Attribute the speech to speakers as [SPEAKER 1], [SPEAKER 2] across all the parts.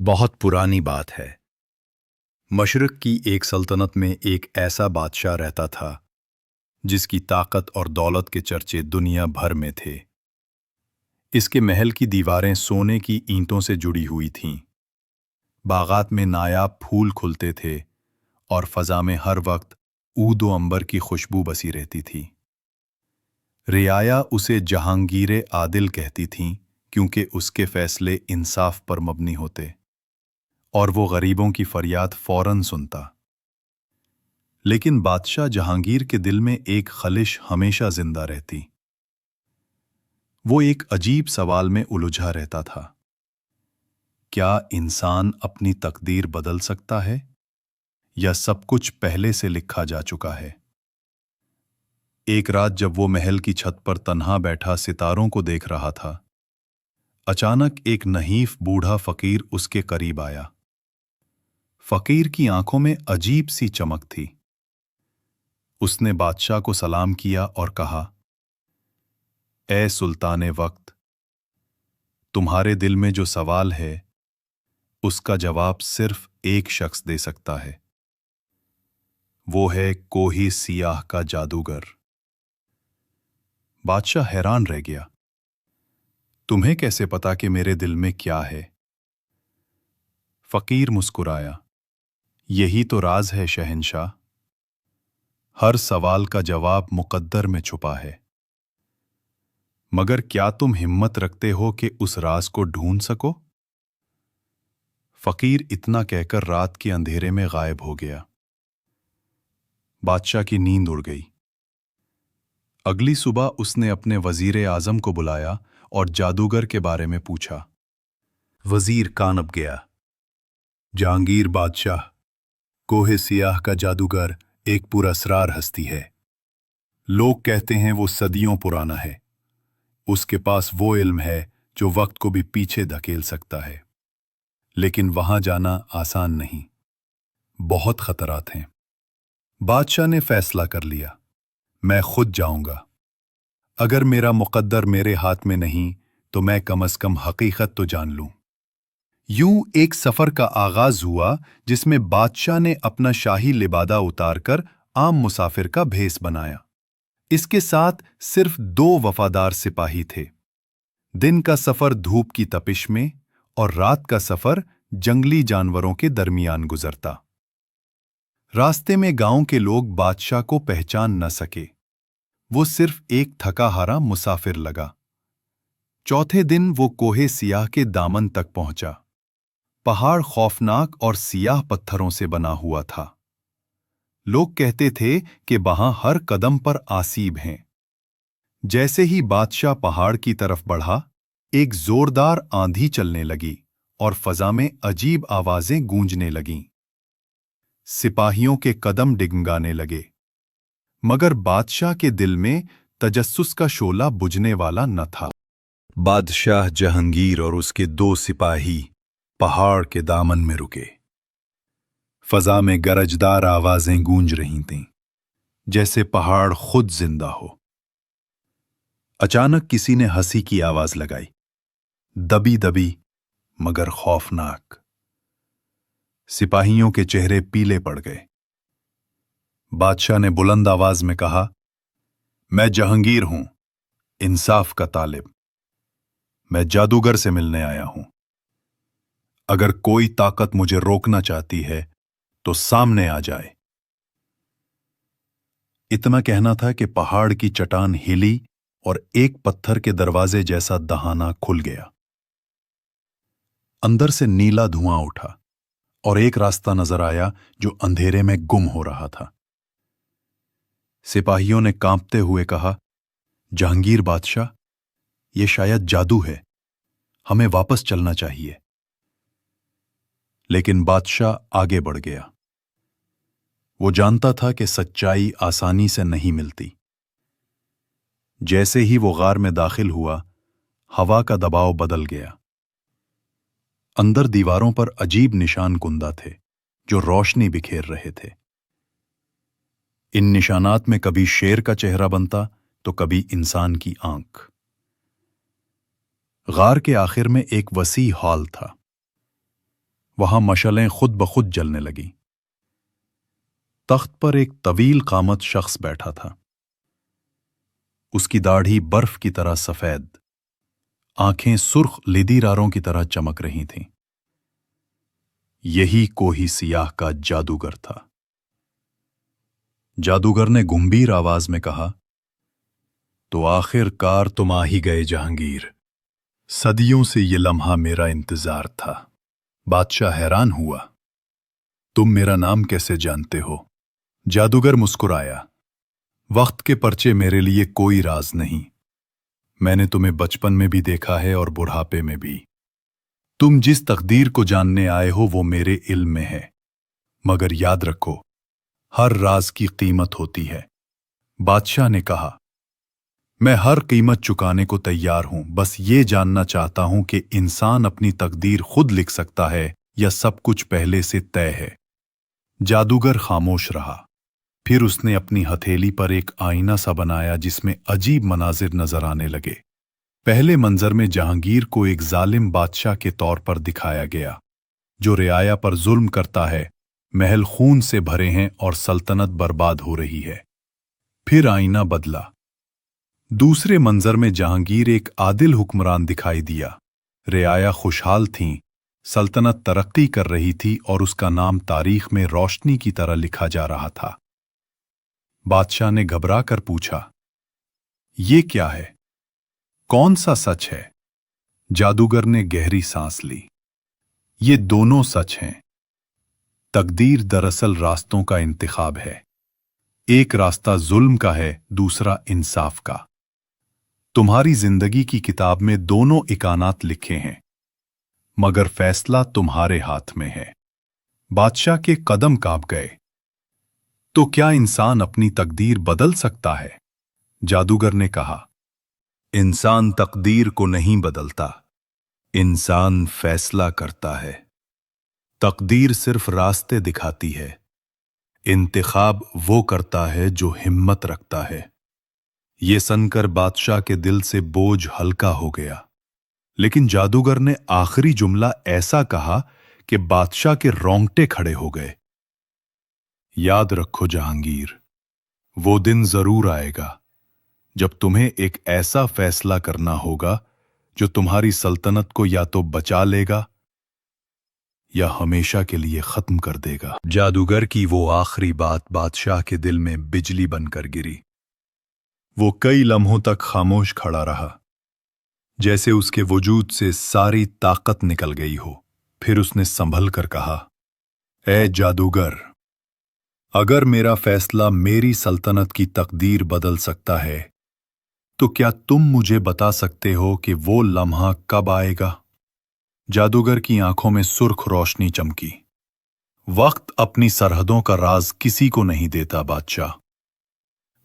[SPEAKER 1] بہت پرانی بات ہے۔ مشرق کی ایک سلطنت میں ایک ایسا بادشاہ رہتا تھا جس کی طاقت اور دولت کے چرچے دنیا بھر میں تھے۔ اس کے محل کی دیواریں سونے کی اینٹوں سے جڑی ہوئی تھیں، باغات میں نایاب پھول کھلتے تھے اور فضا میں ہر وقت عود و عنبر کی خوشبو بسی رہتی تھی۔ رعایا اسے جہانگیر عادل کہتی تھیں کیونکہ اس کے فیصلے انصاف پر مبنی ہوتے اور وہ غریبوں کی فریاد فوراً سنتا۔ لیکن بادشاہ جہانگیر کے دل میں ایک خلش ہمیشہ زندہ رہتی۔ وہ ایک عجیب سوال میں الجھا رہتا تھا، کیا انسان اپنی تقدیر بدل سکتا ہے یا سب کچھ پہلے سے لکھا جا چکا ہے؟ ایک رات جب وہ محل کی چھت پر تنہا بیٹھا ستاروں کو دیکھ رہا تھا، اچانک ایک نحیف بوڑھا فقیر اس کے قریب آیا۔ فقیر کی آنکھوں میں عجیب سی چمک تھی۔ اس نے بادشاہ کو سلام کیا اور کہا، اے سلطان وقت، تمہارے دل میں جو سوال ہے اس کا جواب صرف ایک شخص دے سکتا ہے، وہ ہے کوہی سیاہ کا جادوگر۔ بادشاہ حیران رہ گیا، تمہیں کیسے پتا کہ میرے دل میں کیا ہے؟ فقیر مسکرایا، یہی تو راز ہے شہنشاہ، ہر سوال کا جواب مقدر میں چھپا ہے، مگر کیا تم ہمت رکھتے ہو کہ اس راز کو ڈھونڈ سکو؟ فقیر اتنا کہہ کر رات کے اندھیرے میں غائب ہو گیا۔ بادشاہ کی نیند اڑ گئی۔ اگلی صبح اس نے اپنے وزیر اعظم کو بلایا اور جادوگر کے بارے میں پوچھا۔ وزیر کانپ گیا، جہانگیر بادشاہ، کوہ سیاہ کا جادوگر ایک پراسرار ہستی ہے۔ لوگ کہتے ہیں وہ صدیوں پرانا ہے۔ اس کے پاس وہ علم ہے جو وقت کو بھی پیچھے دھکیل سکتا ہے، لیکن وہاں جانا آسان نہیں، بہت خطرات ہیں۔ بادشاہ نے فیصلہ کر لیا، میں خود جاؤں گا۔ اگر میرا مقدر میرے ہاتھ میں نہیں تو میں کم از کم حقیقت تو جان لوں۔ یوں ایک سفر کا آغاز ہوا جس میں بادشاہ نے اپنا شاہی لبادہ اتار کر عام مسافر کا بھیس بنایا۔ اس کے ساتھ صرف 2 وفادار سپاہی تھے۔ دن کا سفر دھوپ کی تپش میں اور رات کا سفر جنگلی جانوروں کے درمیان گزرتا۔ راستے میں گاؤں کے لوگ بادشاہ کو پہچان نہ سکے، وہ صرف ایک تھکا ہارا مسافر لگا۔ چوتھے دن وہ کوہ سیاہ کے دامن تک پہنچا۔ پہاڑ خوفناک اور سیاہ پتھروں سے بنا ہوا تھا۔ لوگ کہتے تھے کہ وہاں ہر قدم پر آسیب ہیں۔ جیسے ہی بادشاہ پہاڑ کی طرف بڑھا، ایک زوردار آندھی چلنے لگی اور فضا میں عجیب آوازیں گونجنے لگیں۔ سپاہیوں کے قدم ڈگمگانے لگے، مگر بادشاہ کے دل میں تجسس کا شعلہ بجھنے والا نہ تھا۔ بادشاہ جہانگیر اور اس کے 2 سپاہی پہاڑ کے دامن میں رکے۔ فضا میں گرجدار آوازیں گونج رہی تھیں، جیسے پہاڑ خود زندہ ہو۔ اچانک کسی نے ہنسی کی آواز لگائی، دبی دبی مگر خوفناک۔ سپاہیوں کے چہرے پیلے پڑ گئے۔ بادشاہ نے بلند آواز میں کہا، میں جہانگیر ہوں، انصاف کا طالب۔ میں جادوگر سے ملنے آیا ہوں۔ اگر کوئی طاقت مجھے روکنا چاہتی ہے تو سامنے آ جائے۔ اتنا کہنا تھا کہ پہاڑ کی چٹان ہلی اور ایک پتھر کے دروازے جیسا دہانہ کھل گیا۔ اندر سے نیلا دھواں اٹھا اور ایک راستہ نظر آیا جو اندھیرے میں گم ہو رہا تھا۔ سپاہیوں نے کانپتے ہوئے کہا، جہانگیر بادشاہ، یہ شاید جادو ہے، ہمیں واپس چلنا چاہیے۔ لیکن بادشاہ آگے بڑھ گیا۔ وہ جانتا تھا کہ سچائی آسانی سے نہیں ملتی۔ جیسے ہی وہ غار میں داخل ہوا، ہوا کا دباؤ بدل گیا۔ اندر دیواروں پر عجیب نشان کندہ تھے جو روشنی بکھیر رہے تھے۔ ان نشانات میں کبھی شیر کا چہرہ بنتا تو کبھی انسان کی آنکھ۔ غار کے آخر میں ایک وسیع ہال تھا۔ वहां मशलें खुद बखुद जलने लगीं। तख्त पर एक तवील कामत शख्स बैठा था। उसकी दाढ़ी बर्फ की तरह सफेद, आंखें सुर्ख लिदीरारों की तरह चमक रही थीं। यही कोही सियाह का जादूगर था। जादूगर ने गंभीर आवाज में कहा, तो आखिरकार तुम आ ही गए जहांगीर। सदियों से ये लम्हा मेरा इंतजार था। बादशाह हैरान हुआ। तुम मेरा नाम कैसे जानते हो? जादूगर मुस्कुराया। वक्त के पर्चे मेरे लिए कोई राज नहीं। मैंने तुम्हें बचपन में भी देखा है और बुढ़ापे में भी। तुम जिस तकदीर को जानने आए हो वो मेरे इल्म में है, मगर याद रखो, हर राज की कीमत होती है। बादशाह ने कहा, मैं हर कीमत चुकाने को तैयार हूं, बस ये जानना चाहता हूं कि इंसान अपनी तकदीर खुद लिख सकता है या सब कुछ पहले से तय है। जादूगर खामोश रहा। फिर उसने अपनी हथेली पर एक आईना सा बनाया जिसमें अजीब मनाजिर नजर आने लगे। पहले मंजर में जहांगीर को एक जालिम बादशाह के तौर पर दिखाया गया, जो रियाया पर जुल्म करता है, महल खून से भरे हैं और सल्तनत बर्बाद हो रही है। फिर आईना बदला। दूसरे मंजर में जहांगीर एक आदिल हुक्मरान दिखाई दिया। रियाया खुशहाल थीं, सल्तनत तरक्की कर रही थी और उसका नाम तारीख में रोशनी की तरह लिखा जा रहा था। बादशाह ने घबरा कर पूछा, ये क्या है? कौन सा सच है? जादूगर ने गहरी सांस ली। ये दोनों सच हैं। तकदीर दरअसल रास्तों का इंतखाब है। एक रास्ता जुल्म का है, दूसरा इंसाफ का। तुम्हारी जिंदगी की किताब में दोनों इकानात लिखे हैं, मगर फैसला तुम्हारे हाथ में है। बादशाह के कदम कांप गए। तो क्या इंसान अपनी तकदीर बदल सकता है? जादूगर ने कहा, इंसान तकदीर को नहीं बदलता, इंसान फैसला करता है। तकदीर सिर्फ रास्ते दिखाती है, इंतखाब वो करता है जो हिम्मत रखता है। ये सुनकर बादशाह के दिल से बोझ हल्का हो गया। लेकिन जादूगर ने आखिरी जुमला ऐसा कहा कि बादशाह के रोंगटे खड़े हो गए। याद रखो जहांगीर, वो दिन जरूर आएगा जब तुम्हें एक ऐसा फैसला करना होगा जो तुम्हारी सल्तनत को या तो बचा लेगा या हमेशा के लिए खत्म कर देगा। जादूगर की वो आखिरी बात बादशाह के दिल में बिजली बनकर गिरी। वो कई लम्हों तक खामोश खड़ा रहा, जैसे उसके वजूद से सारी ताकत निकल गई हो। फिर उसने संभल कर कहा, ऐ जादूगर, अगर मेरा फैसला मेरी सल्तनत की तकदीर बदल सकता है, तो क्या तुम मुझे बता सकते हो कि वो लम्हा कब आएगा? जादूगर की आंखों में सुर्ख रोशनी चमकी। वक्त अपनी सरहदों का राज किसी को नहीं देता बादशाह।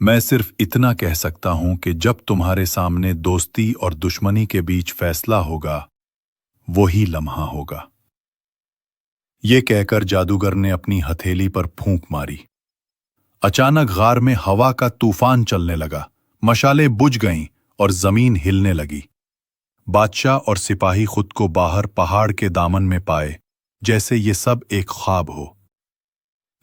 [SPEAKER 1] मैं सिर्फ इतना कह सकता हूं कि जब तुम्हारे सामने दोस्ती और दुश्मनी के बीच फैसला होगा, वही लम्हा होगा। ये कहकर जादूगर ने अपनी हथेली पर फूंक मारी। अचानक गार में हवा का तूफान चलने लगा। मशालें बुझ गईं और जमीन हिलने लगी। बादशाह और सिपाही खुद को बाहर पहाड़ के दामन में पाए, जैसे ये सब एक ख्वाब हो।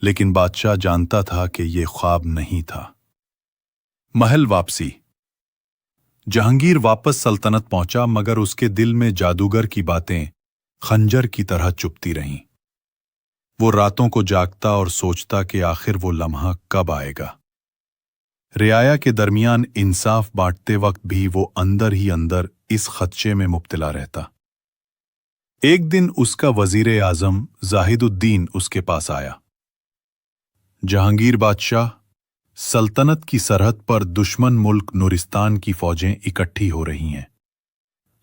[SPEAKER 1] लेकिन बादशाह जानता था कि ये ख्वाब नहीं था। महल वापसी। जहांगीर वापस सल्तनत पहुंचा, मगर उसके दिल में जादूगर की बातें खंजर की तरह चुभती रहीं। वो रातों को जागता और सोचता कि आखिर वो लम्हा कब आएगा। रियाया के दरमियान इंसाफ बांटते वक्त भी वो अंदर ही अंदर इस खदशे में मुब्तला रहता। एक दिन उसका वजीर आजम जाहिदुद्दीन उसके पास आया। जहांगीर बादशाह, सल्तनत की सरहद पर दुश्मन मुल्क नूरिस्तान की फौजें इकट्ठी हो रही हैं।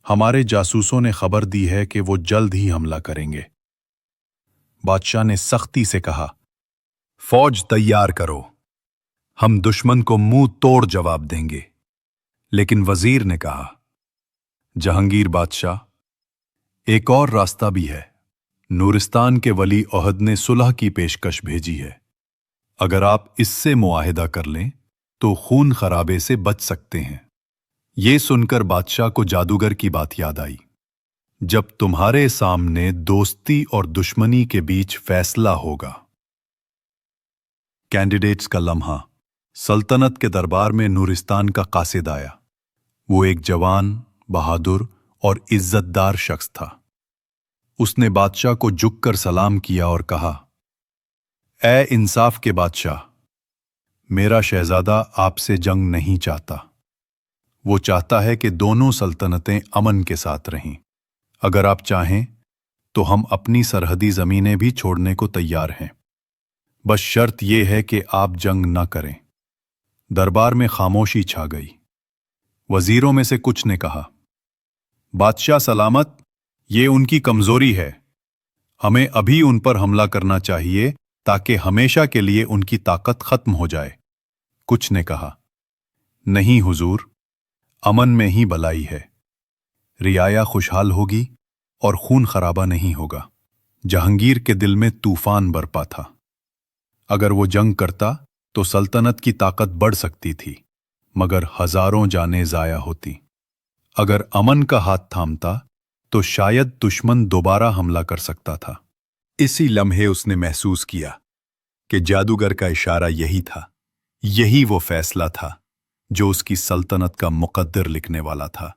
[SPEAKER 1] हमारे जासूसों ने खबर दी है कि वो जल्द ही हमला करेंगे। बादशाह ने सख्ती से कहा, फौज तैयार करो, हम दुश्मन को मुंह तोड़ जवाब देंगे। लेकिन वजीर ने कहा, जहांगीर बादशाह, एक और रास्ता भी है। नूरिस्तान के वली ओहद ने सुलह की पेशकश भेजी है। अगर आप इससे मुआहिदा कर लें तो खून खराबे से बच सकते हैं। ये सुनकर बादशाह को जादूगर की बात याद आई। जब तुम्हारे सामने दोस्ती और दुश्मनी के बीच फैसला होगा। कैंडिडेट्स का लम्हा। सल्तनत के दरबार में नूरिस्तान का कासिद आया। वो एक जवान, बहादुर और इज्जतदार शख्स था। उसने बादशाह को झुककर सलाम किया और कहा, ए इंसाफ के बादशाह, मेरा शहजादा आपसे जंग नहीं चाहता। वो चाहता है कि दोनों सल्तनतें अमन के साथ रहें। अगर आप चाहें तो हम अपनी सरहदी जमीनें भी छोड़ने को तैयार हैं। बस शर्त यह है कि आप जंग न करें। दरबार में खामोशी छा गई। वजीरों में से कुछ ने कहा, बादशाह सलामत, ये उनकी कमजोरी है। हमें अभी उन पर हमला करना चाहिए ताकि हमेशा के लिए उनकी ताकत खत्म हो जाए। कुछ ने कहा, नहीं हुजूर, अमन में ही भलाई है। रियाया खुशहाल होगी और खून खराबा नहीं होगा। जहांगीर के दिल में तूफान बरपा था। अगर वो जंग करता तो सल्तनत की ताकत बढ़ सकती थी, मगर हजारों जानें जाया होती। अगर अमन का हाथ थामता तो शायद दुश्मन दोबारा हमला कर सकता था। इसी लम्हे उसने महसूस किया कि जादूगर का इशारा यही था। यही वो फैसला था जो उसकी सल्तनत का मुकद्दर लिखने वाला था।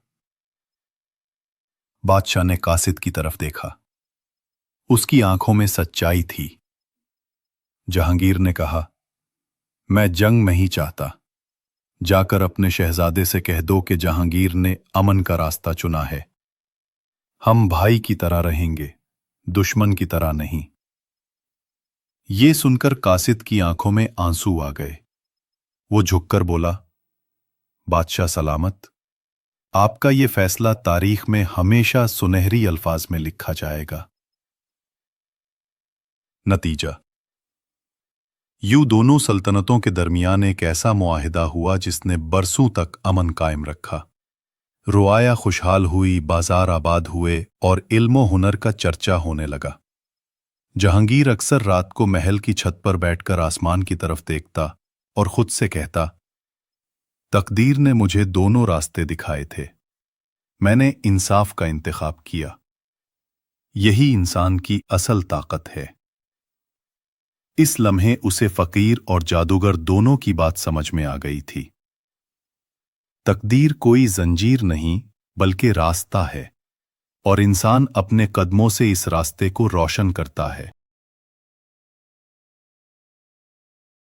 [SPEAKER 1] बादशाह ने कासिद की तरफ देखा। उसकी आंखों में सच्चाई थी। जहांगीर ने कहा, मैं जंग नहीं चाहता। जाकर अपने शहजादे से कह दो कि जहांगीर ने अमन का रास्ता चुना है। हम भाई की तरह रहेंगे, दुश्मन की तरह नहीं। ये सुनकर कासिद की आंखों में आंसू आ गए। वो झुककर बोला, बादशाह सलामत, आपका ये फैसला तारीख में हमेशा सुनहरी अल्फाज में लिखा जाएगा। नतीजा। यूं दोनों सल्तनतों के दरमियान एक ऐसा मुआहिदा हुआ जिसने बरसों तक अमन कायम रखा। रुआया खुशहाल हुई, बाजार आबाद हुए और इल्म हुनर का चर्चा होने लगा। जहांगीर अक्सर रात को महल की छत पर बैठकर आसमान की तरफ देखता और खुद से कहता, तकदीर ने मुझे दोनों रास्ते दिखाए थे। मैंने इंसाफ का इंतखाब किया। यही इंसान की असल ताकत है। इस लम्हे उसे फकीर और जादूगर दोनों की बात समझ में आ गई थी। तकदीर कोई जंजीर नहीं बल्कि रास्ता है, और इंसान अपने कदमों से इस रास्ते को रोशन करता है।